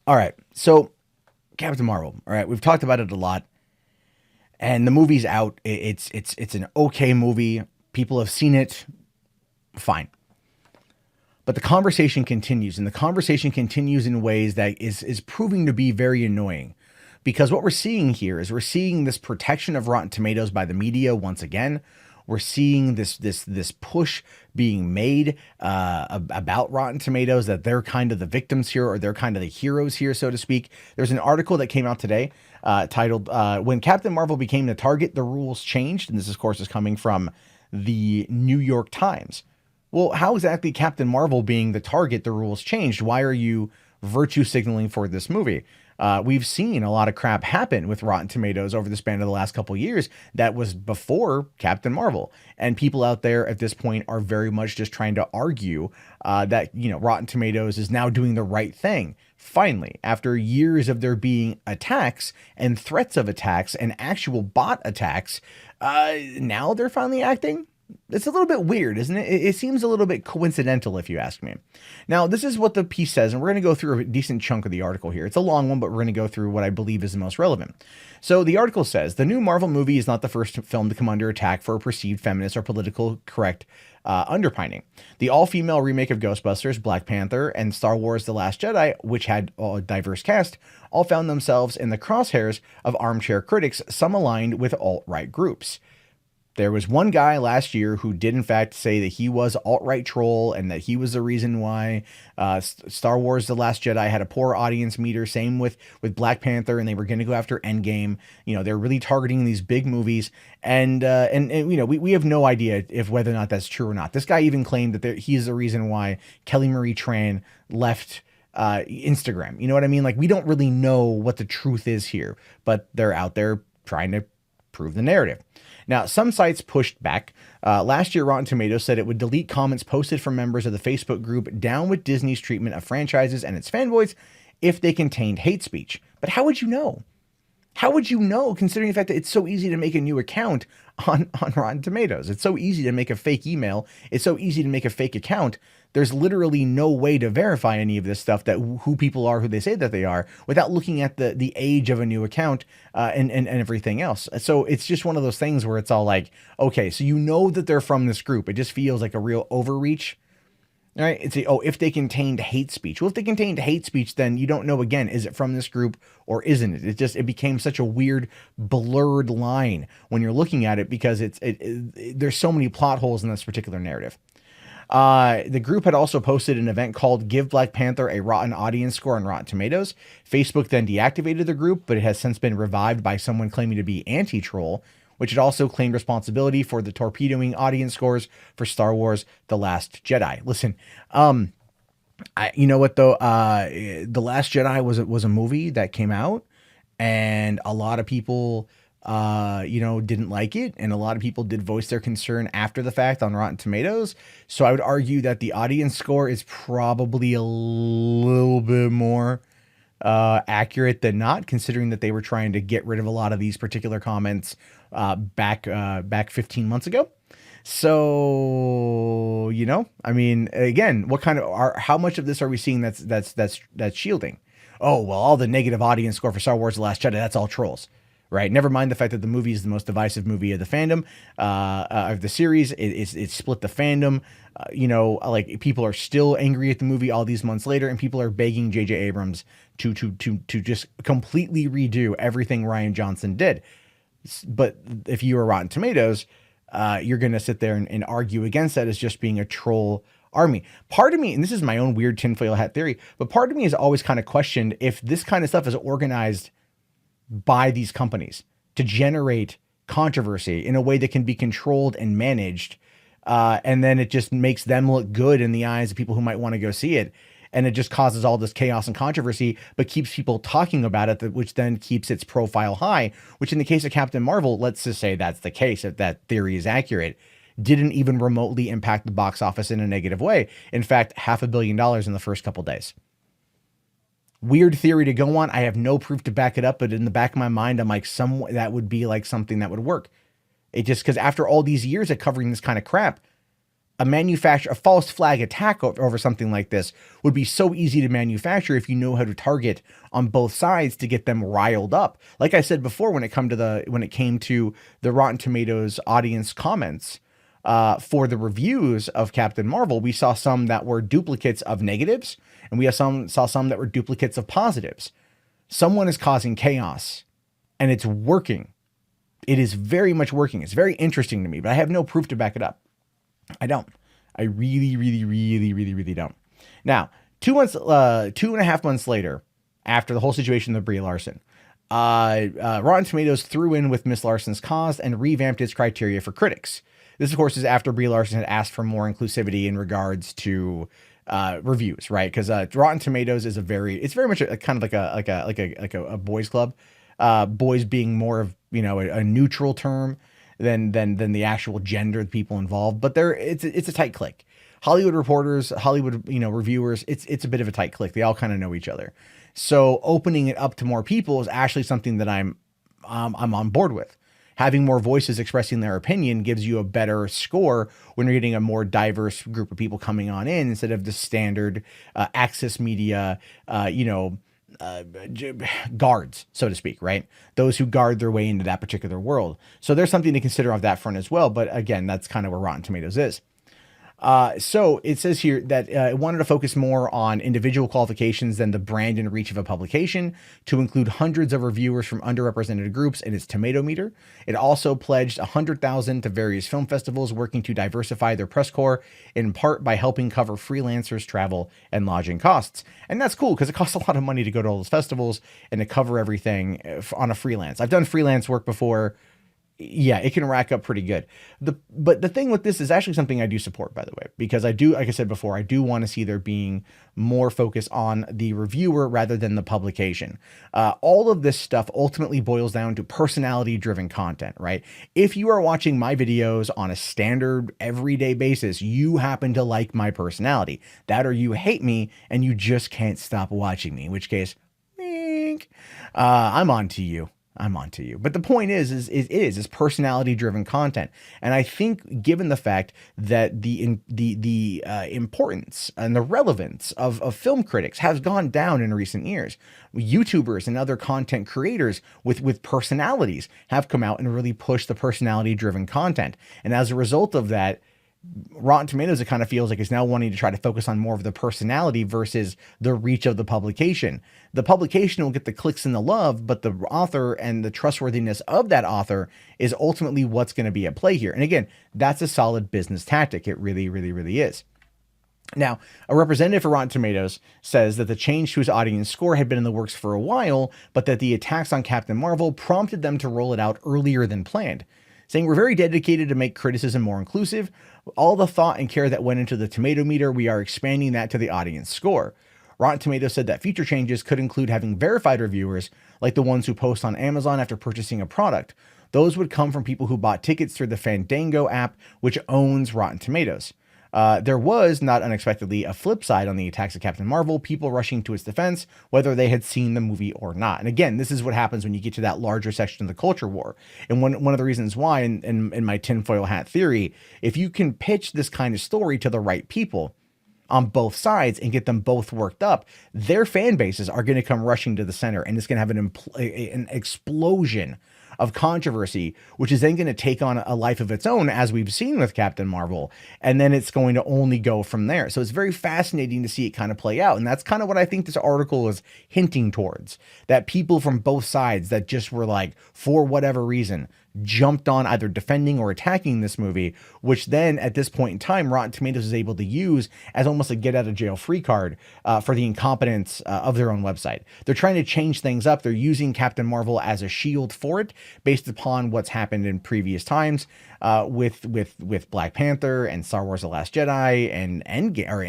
All right. So Captain Marvel. All right. We've talked about it a lot, and the movie's out. It's an okay movie. People have seen it. Fine. But the conversation continues, and the conversation continues in ways that is proving to be very annoying. Because what we're seeing here is we're seeing this protection of Rotten Tomatoes by the media once again. We're seeing this push being made about Rotten Tomatoes, that they're kind of the victims here, or they're kind of the heroes here, so to speak. There's an article that came out today titled "When Captain Marvel Became the Target, the Rules Changed," and this, of course, is coming from the New York Times. Well, how exactly Captain Marvel being the target, the rules changed? Why are you virtue signaling for this movie? We've seen a lot of crap happen with Rotten Tomatoes over the span of the last couple of years that was before Captain Marvel. And people out there at this point are very much just trying to argue that, Rotten Tomatoes is now doing the right thing. Finally, after years of there being attacks and threats of attacks and actual bot attacks, now they're finally acting. It's a little bit weird, isn't it? It seems a little bit coincidental, if you ask me. Now, this is what the piece says, and we're going to go through a decent chunk of the article here. It's a long one, but we're going to go through what I believe is the most relevant. So the article says, the new Marvel movie is not the first film to come under attack for a perceived feminist or political correct underpinning. The all-female remake of Ghostbusters, Black Panther, and Star Wars The Last Jedi, which had a diverse cast, all found themselves in the crosshairs of armchair critics, some aligned with alt-right groups. There was one guy last year who did, in fact, say that he was alt-right troll and that he was the reason why Star Wars The Last Jedi had a poor audience meter. Same with Black Panther, and they were going to go after Endgame. They're really targeting these big movies. And we have no idea if whether or not that's true or not. This guy even claimed that he's the reason why Kelly Marie Tran left Instagram. You know what I mean? Like, we don't really know what the truth is here, but they're out there trying to prove the narrative. Now, some sites pushed back. Last year, Rotten Tomatoes said it would delete comments posted from members of the Facebook group Down with Disney's treatment of franchises and its fanboys if they contained hate speech. But how would you know? How would you know, considering the fact that it's so easy to make a new account on Rotten Tomatoes? It's so easy to make a fake email. It's so easy to make a fake account. There's literally no way to verify any of this stuff, that who people are, who they say that they are, without looking at the age of a new account and everything else. So it's just one of those things where it's all like, okay, so you know that they're from this group. It just feels like a real overreach. All right. It's if they contained hate speech. Well, if they contained hate speech, then you don't know, again, is it from this group or isn't it? It became such a weird blurred line when you're looking at it, because there's so many plot holes in this particular narrative. The group had also posted an event called Give Black Panther a Rotten Audience Score on Rotten Tomatoes. Facebook then deactivated the group, but it has since been revived by someone claiming to be anti-troll, which had also claimed responsibility for the torpedoing audience scores for Star Wars The Last Jedi. Listen, you know what though? The Last Jedi was a movie that came out, and a lot of people didn't like it, and a lot of people did voice their concern after the fact on Rotten Tomatoes. So I would argue that the audience score is probably a little bit more accurate than not, considering that they were trying to get rid of a lot of these particular comments back 15 months ago. So, I mean, again, how much of this are we seeing that's shielding? Oh, well, all the negative audience score for Star Wars The Last Jedi, that's all trolls. Right. Never mind the fact that the movie is the most divisive movie of the fandom, of the series. It split the fandom. Like, people are still angry at the movie all these months later, and people are begging J.J. Abrams to just completely redo everything Rian Johnson did. But if you are Rotten Tomatoes, you're going to sit there and argue against that as just being a troll army. Part of me, and this is my own weird tinfoil hat theory, but part of me has always kind of questioned if this kind of stuff is organized by these companies to generate controversy in a way that can be controlled and managed. And then it just makes them look good in the eyes of people who might want to go see it. And it just causes all this chaos and controversy, but keeps people talking about it, which then keeps its profile high, which in the case of Captain Marvel, let's just say that's the case, if that theory is accurate, didn't even remotely impact the box office in a negative way. In fact, $500 million in the first couple days. Weird theory to go on. I have no proof to back it up, but in the back of my mind, I'm like, that would be like something that would work. It just, because after all these years of covering this kind of crap, a false flag attack over something like this would be so easy to manufacture if you know how to target on both sides to get them riled up. Like I said before, when it came to the Rotten Tomatoes audience comments for the reviews of Captain Marvel, we saw some that were duplicates of negatives, and we saw some that were duplicates of positives. Someone is causing chaos, and it's working. It is very much working. It's very interesting to me, but I have no proof to back it up. I don't. I really, really, really, really, really don't. Now, 2.5 months later, after the whole situation with Brie Larson, Rotten Tomatoes threw in with Miss Larson's cause and revamped its criteria for critics. This, of course, is after Brie Larson had asked for more inclusivity in regards to reviews, right? Because Rotten Tomatoes is it's very much kind of like a boys club. Boys being more of a neutral term than the actual gender of the people involved, but it's a tight clique. Hollywood reporters, Hollywood reviewers, it's a bit of a tight clique. They all kind of know each other. So opening it up to more people is actually something that I'm on board with. Having more voices expressing their opinion gives you a better score when you're getting a more diverse group of people coming on in instead of the standard access media, guards, so to speak, right? Those who guard their way into that particular world. So there's something to consider on that front as well. But again, that's kind of where Rotten Tomatoes is. So it says here that it wanted to focus more on individual qualifications than the brand and reach of a publication, to include hundreds of reviewers from underrepresented groups in its Tomatometer. It also pledged $100,000 to various film festivals working to diversify their press corps, in part by helping cover freelancers' travel and lodging costs. And that's cool because it costs a lot of money to go to all those festivals and to cover everything on a freelance. I've done freelance work before. Yeah, it can rack up pretty good. But the thing with this is actually something I do support, by the way, because like I said before, I do want to see there being more focus on the reviewer rather than the publication. All of this stuff ultimately boils down to personality-driven content, right? If you are watching my videos on a standard everyday basis, you happen to like my personality. That or you hate me and you just can't stop watching me, in which case, wink, I'm on to you. But the point is personality driven content. And I think given the fact that the importance and the relevance of film critics has gone down in recent years, YouTubers and other content creators with personalities have come out and really pushed the personality driven content. And as a result of that, Rotten Tomatoes, it kind of feels like it's now wanting to try to focus on more of the personality versus the reach of the publication. The publication will get the clicks and the love, but the author and the trustworthiness of that author is ultimately what's going to be at play here. And again, that's a solid business tactic. It really, really, really is. Now, a representative for Rotten Tomatoes says that the change to his audience score had been in the works for a while, but that the attacks on Captain Marvel prompted them to roll it out earlier than planned. Saying, "We're very dedicated to make criticism more inclusive. All the thought and care that went into the Tomatometer, we are expanding that to the audience score." Rotten Tomatoes said that future changes could include having verified reviewers, like the ones who post on Amazon after purchasing a product. Those would come from people who bought tickets through the Fandango app, which owns Rotten Tomatoes. There was, not unexpectedly, a flip side on the attacks of Captain Marvel, people rushing to its defense, whether they had seen the movie or not. And again, this is what happens when you get to that larger section of the culture war. And one of the reasons why, in my tinfoil hat theory, if you can pitch this kind of story to the right people on both sides and get them both worked up, their fan bases are going to come rushing to the center, and it's going to have an explosion of controversy, which is then going to take on a life of its own, as we've seen with Captain Marvel. And then it's going to only go from there. So it's very fascinating to see it kind of play out. And that's kind of what I think this article is hinting towards, that people from both sides that just were like, for whatever reason, jumped on either defending or attacking this movie, which then at this point in time, Rotten Tomatoes is able to use as almost a get out of jail free card for the incompetence of their own website. They're trying to change things up. They're using Captain Marvel as a shield for it, based upon what's happened in previous times with Black Panther and Star Wars: The Last Jedi and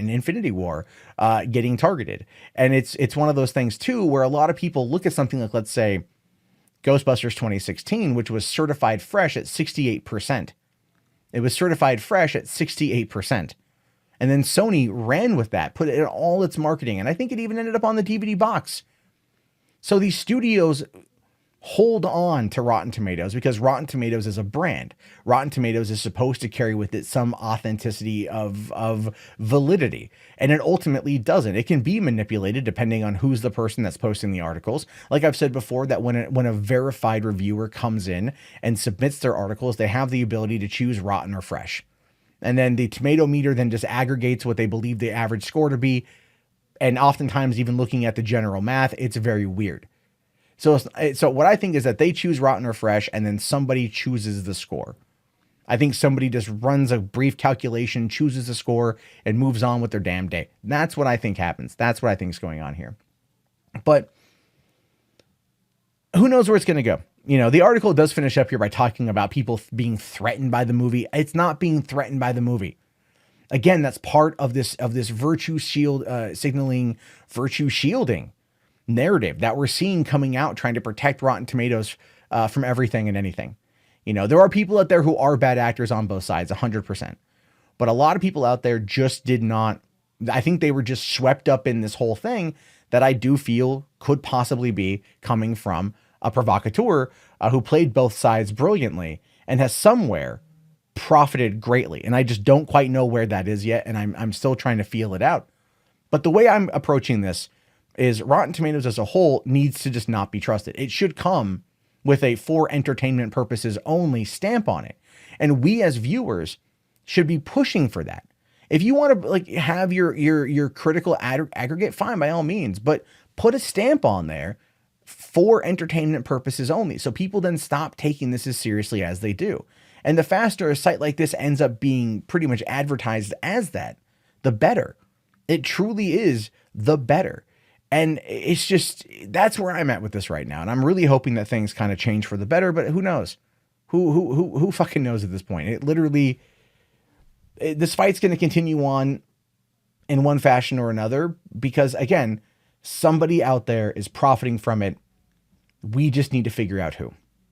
Infinity War getting targeted. And it's one of those things too, where a lot of people look at something like, let's say, Ghostbusters 2016, which was certified fresh at 68%. It was certified fresh at 68%. And then Sony ran with that, put it in all its marketing. And I think it even ended up on the DVD box. So these studios hold on to Rotten Tomatoes, because Rotten Tomatoes is a brand. Rotten Tomatoes is supposed to carry with it some authenticity of validity, and it ultimately doesn't. It can be manipulated depending on who's the person that's posting the articles. Like I've said before, that when a verified reviewer comes in and submits their articles, they have the ability to choose rotten or fresh. And then the tomato meter then just aggregates what they believe the average score to be. And oftentimes, even looking at the general math, it's very weird. So what I think is that they choose rotten or fresh, and then somebody chooses the score. I think somebody just runs a brief calculation, chooses the score, and moves on with their damn day. That's what I think happens. That's what I think is going on here. But who knows where it's going to go? You know, the article does finish up here by talking about people being threatened by the movie. It's not being threatened by the movie. Again, that's part of this virtue shield, signaling virtue shielding narrative that we're seeing coming out, trying to protect Rotten Tomatoes from everything and anything. You know, there are people out there who are bad actors on both sides, 100%. But a lot of people out there just did not, I think they were just swept up in this whole thing that I do feel could possibly be coming from a provocateur who played both sides brilliantly and has somewhere profited greatly. And I just don't quite know where that is yet. And I'm still trying to feel it out. But the way I'm approaching this is Rotten Tomatoes as a whole needs to just not be trusted. It should come with a for entertainment purposes only stamp on it. And we as viewers should be pushing for that. If you want to like have your critical aggregate, fine, by all means, but put a stamp on there for entertainment purposes only. So people then stop taking this as seriously as they do. And the faster a site like this ends up being pretty much advertised as that, the better. It truly is the better. And it's just, that's where I'm at with this right now. And I'm really hoping that things kind of change for the better, but who knows? Who fucking knows at this point? It literally, this fight's going to continue on in one fashion or another, because again, somebody out there is profiting from it. We just need to figure out who.